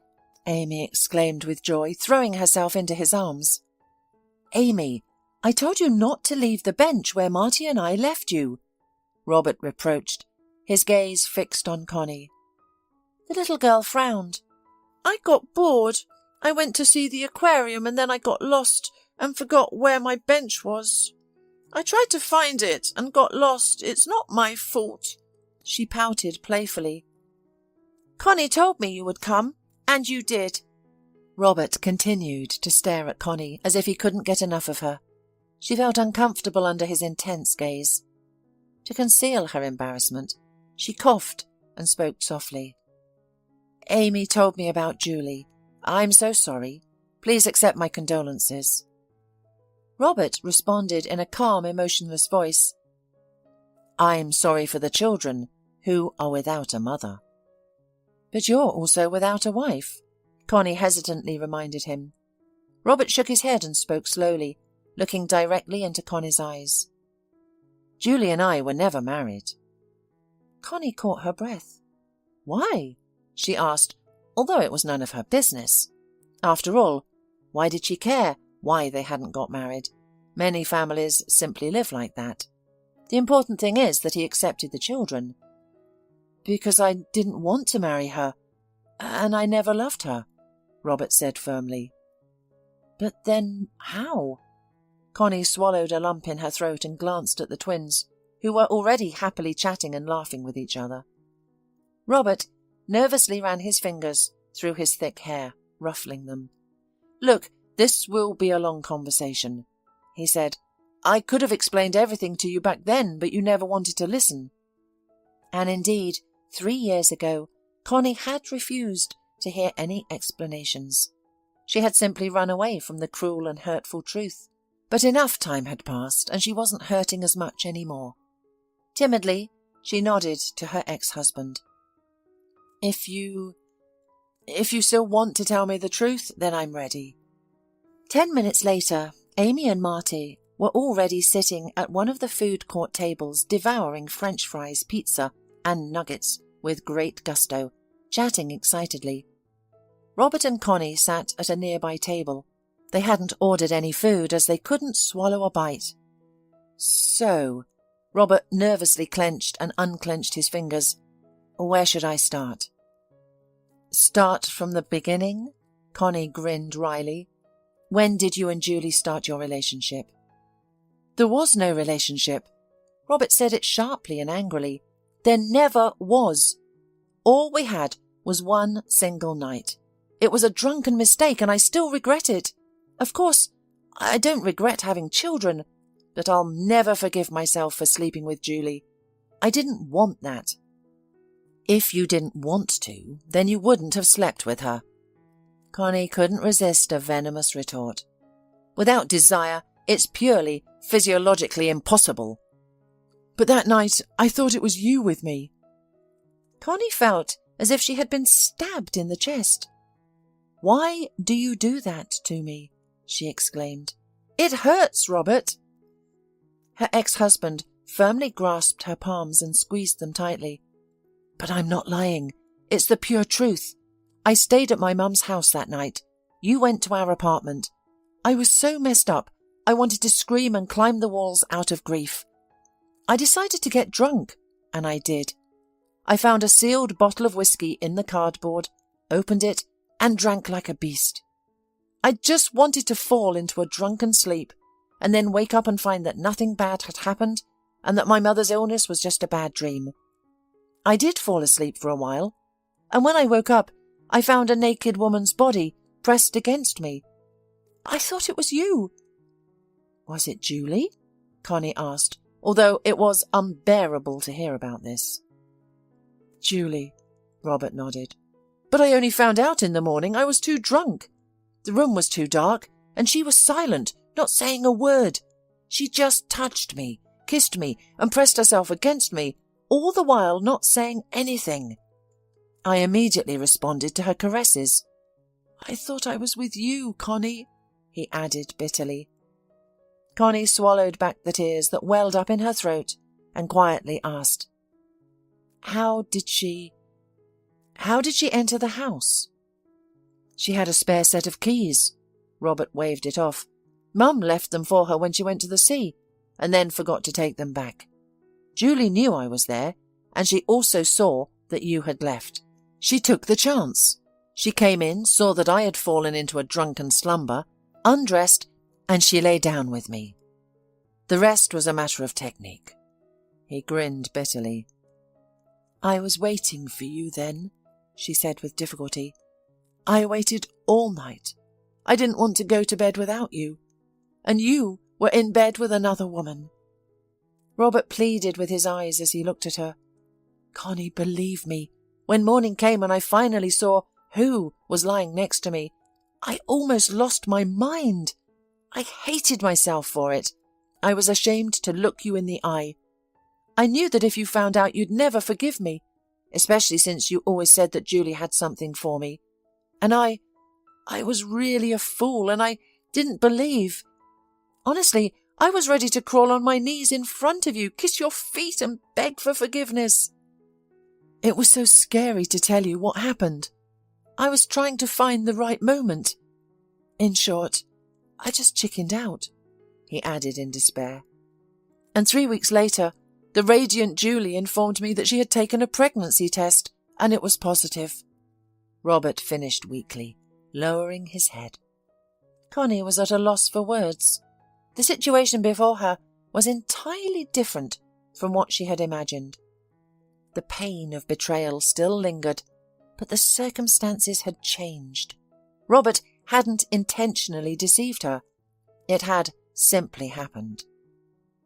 Amy exclaimed with joy, throwing herself into his arms. "Amy, I told you not to leave the bench where Marty and I left you," Robert reproached, his gaze fixed on Connie. The little girl frowned. "I got bored. I went to see the aquarium and then I got lost and forgot where my bench was. I tried to find it and got lost. It's not my fault," she pouted playfully. "Connie told me you would come, and you did." Robert continued to stare at Connie as if he couldn't get enough of her. She felt uncomfortable under his intense gaze. To conceal her embarrassment, she coughed and spoke softly. "Amy told me about Julie. I'm so sorry. Please accept my condolences." Robert responded in a calm, emotionless voice. "I'm sorry for the children who are without a mother." "But you're also without a wife," Connie hesitantly reminded him. Robert shook his head and spoke slowly, looking directly into Connie's eyes. "Julie and I were never married." Connie caught her breath. "Why?" she asked, although it was none of her business. After all, why did she care why they hadn't got married? Many families simply live like that. The important thing is that he accepted the children. "Because I didn't want to marry her, and I never loved her," Robert said firmly. "But then how?" Connie swallowed a lump in her throat and glanced at the twins, who were already happily chatting and laughing with each other. Robert nervously ran his fingers through his thick hair, ruffling them. "Look, this will be a long conversation," he said. "I could have explained everything to you back then, but you never wanted to listen." And indeed, 3 years ago, Connie had refused to hear any explanations. She had simply run away from the cruel and hurtful truth. But enough time had passed, and she wasn't hurting as much anymore. Timidly, she nodded to her ex-husband. If you still want to tell me the truth, then I'm ready." 10 minutes later, Amy and Marty were already sitting at one of the food court tables, devouring French fries, pizza, and nuggets with great gusto, chatting excitedly. Robert and Connie sat at a nearby table. They hadn't ordered any food as they couldn't swallow a bite. "So," Robert nervously clenched and unclenched his fingers, "where should I start?" "Start from the beginning?" Connie grinned wryly. "When did you and Julie start your relationship?" "There was no relationship." Robert said it sharply and angrily. "There never was. All we had was one single night. It was a drunken mistake, and I still regret it. Of course, I don't regret having children, but I'll never forgive myself for sleeping with Julie. I didn't want that." "If you didn't want to, then you wouldn't have slept with her." Connie couldn't resist a venomous retort. "Without desire, it's purely physiologically impossible." "But that night, I thought it was you with me." Connie felt as if she had been stabbed in the chest. "Why do you do that to me?" she exclaimed. "It hurts, Robert." Her ex-husband firmly grasped her palms and squeezed them tightly. "But I'm not lying. It's the pure truth. I stayed at my mum's house that night. You went to our apartment. I was so messed up, I wanted to scream and climb the walls out of grief. I decided to get drunk, and I did. I found a sealed bottle of whiskey in the cardboard, opened it, and drank like a beast. I just wanted to fall into a drunken sleep, and then wake up and find that nothing bad had happened, and that my mother's illness was just a bad dream. I did fall asleep for a while, and when I woke up, I found a naked woman's body pressed against me. I thought it was you." "Was it Julie?" Connie asked, although it was unbearable to hear about this. "Julie," Robert nodded. "But I only found out in the morning. I was too drunk. The room was too dark, and she was silent, not saying a word. She just touched me, kissed me and pressed herself against me, all the while not saying anything. I immediately responded to her caresses. I thought I was with you, Connie, he added bitterly. Connie swallowed back the tears that welled up in her throat and quietly asked, How did she enter the house? She had a spare set of keys. Robert waved it off. Mum left them for her when she went to the sea, and then forgot to take them back. Julie knew I was there, and she also saw that you had left. She took the chance. She came in, saw that I had fallen into a drunken slumber, undressed, and she lay down with me. The rest was a matter of technique. He grinned bitterly. I was waiting for you then, she said with difficulty. I waited all night. I didn't want to go to bed without you. And you were in bed with another woman. Robert pleaded with his eyes as he looked at her. Connie, believe me, when morning came and I finally saw who was lying next to me, I almost lost my mind. I hated myself for it. I was ashamed to look you in the eye. I knew that if you found out you'd never forgive me, especially since you always said that Julie had something for me. And I was really a fool, and I didn't believe. Honestly, I was ready to crawl on my knees in front of you, kiss your feet and beg for forgiveness. It was so scary to tell you what happened. I was trying to find the right moment. In short, I just chickened out, he added in despair. And 3 weeks later, the radiant Julie informed me that she had taken a pregnancy test, and it was positive. Robert finished weakly, lowering his head. Connie was at a loss for words. The situation before her was entirely different from what she had imagined. The pain of betrayal still lingered, but the circumstances had changed. Robert hadn't intentionally deceived her. It had simply happened.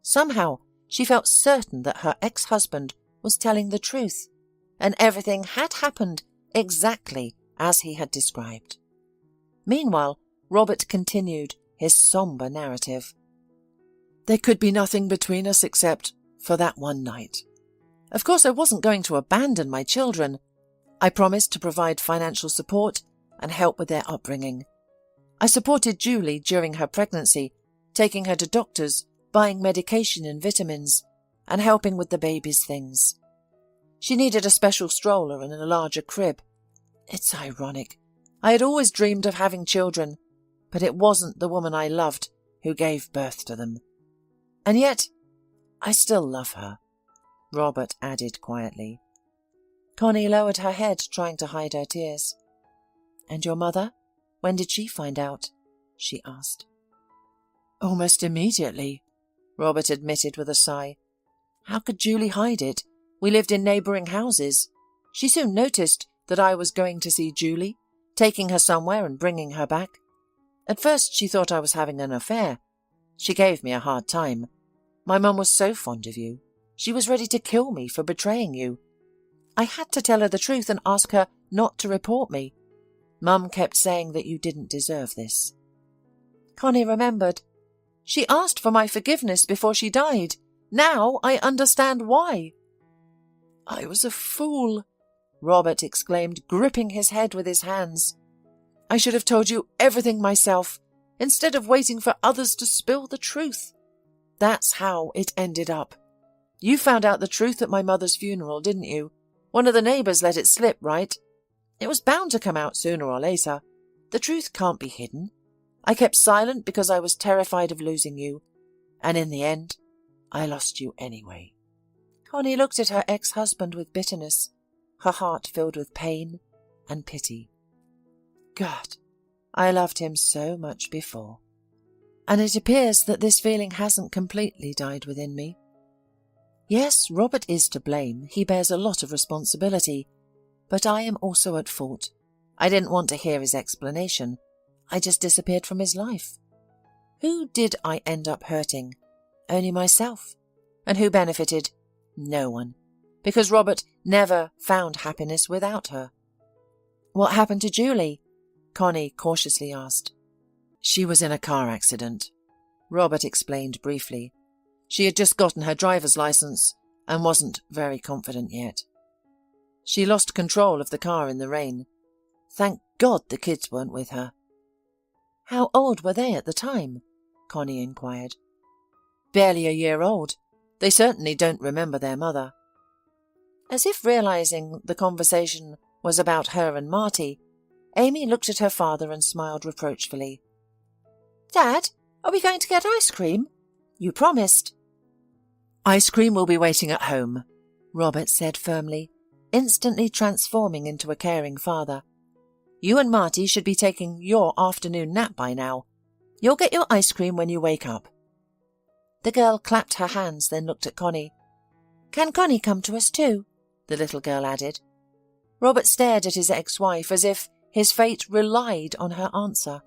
Somehow, she felt certain that her ex-husband was telling the truth, and everything had happened exactly as he had described. Meanwhile, Robert continued his sombre narrative. There could be nothing between us except for that one night. Of course, I wasn't going to abandon my children. I promised to provide financial support and help with their upbringing. I supported Julie during her pregnancy, taking her to doctors, buying medication and vitamins, and helping with the baby's things. She needed a special stroller and a larger crib. It's ironic. I had always dreamed of having children, but it wasn't the woman I loved who gave birth to them. And yet, I still love her, Robert added quietly. Connie lowered her head, trying to hide her tears. And your mother? When did she find out? She asked. Almost immediately, Robert admitted with a sigh. How could Julie hide it? We lived in neighbouring houses. She soon noticed that I was going to see Julie, taking her somewhere and bringing her back. At first she thought I was having an affair. She gave me a hard time. My mum was so fond of you. She was ready to kill me for betraying you. I had to tell her the truth and ask her not to report me. Mum kept saying that you didn't deserve this. Connie remembered. She asked for my forgiveness before she died. Now I understand why. I was a fool, Robert exclaimed, gripping his head with his hands. I should have told you everything myself, instead of waiting for others to spill the truth. That's how it ended up. You found out the truth at my mother's funeral, didn't you? One of the neighbours let it slip, right? It was bound to come out sooner or later. The truth can't be hidden. I kept silent because I was terrified of losing you. And in the end, I lost you anyway. Connie looked at her ex-husband with bitterness, her heart filled with pain and pity. God, I loved him so much before. And it appears that this feeling hasn't completely died within me. Yes, Robert is to blame. He bears a lot of responsibility. But I am also at fault. I didn't want to hear his explanation. I just disappeared from his life. Who did I end up hurting? Only myself. And who benefited? No one. Because Robert never found happiness without her. What happened to Julie? Connie cautiously asked. She was in a car accident. Robert explained briefly. She had just gotten her driver's license and wasn't very confident yet. She lost control of the car in the rain. Thank God the kids weren't with her. How old were they at the time? Connie inquired. Barely a year old. They certainly don't remember their mother. As if realizing the conversation was about her and Marty, Amy looked at her father and smiled reproachfully. Dad, are we going to get ice cream? You promised. Ice cream will be waiting at home, Robert said firmly, instantly transforming into a caring father. You and Marty should be taking your afternoon nap by now. You'll get your ice cream when you wake up. The girl clapped her hands, then looked at Connie. Can Connie come to us too? The little girl added. Robert stared at his ex-wife as if his fate relied on her answer.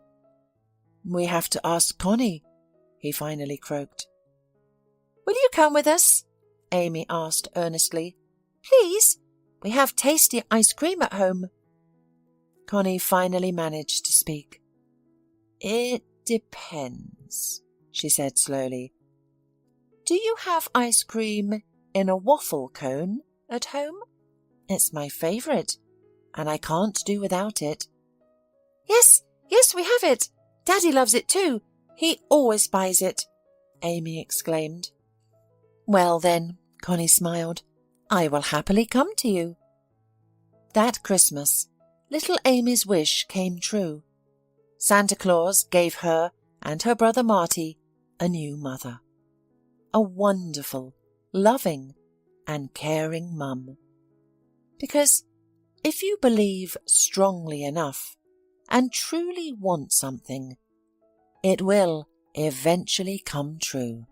We have to ask Connie, he finally croaked. Will you come with us? Amy asked earnestly. Please, we have tasty ice cream at home. Connie finally managed to speak. It depends, she said slowly. Do you have ice cream in a waffle cone at home? It's my favourite, and I can't do without it. Yes, we have it. Daddy loves it too. He always buys it, Amy exclaimed. Well then, Connie smiled, I will happily come to you. That Christmas, little Amy's wish came true. Santa Claus gave her and her brother Marty a new mother. A wonderful, loving and caring mum. Because if you believe strongly enough and truly want something, it will eventually come true.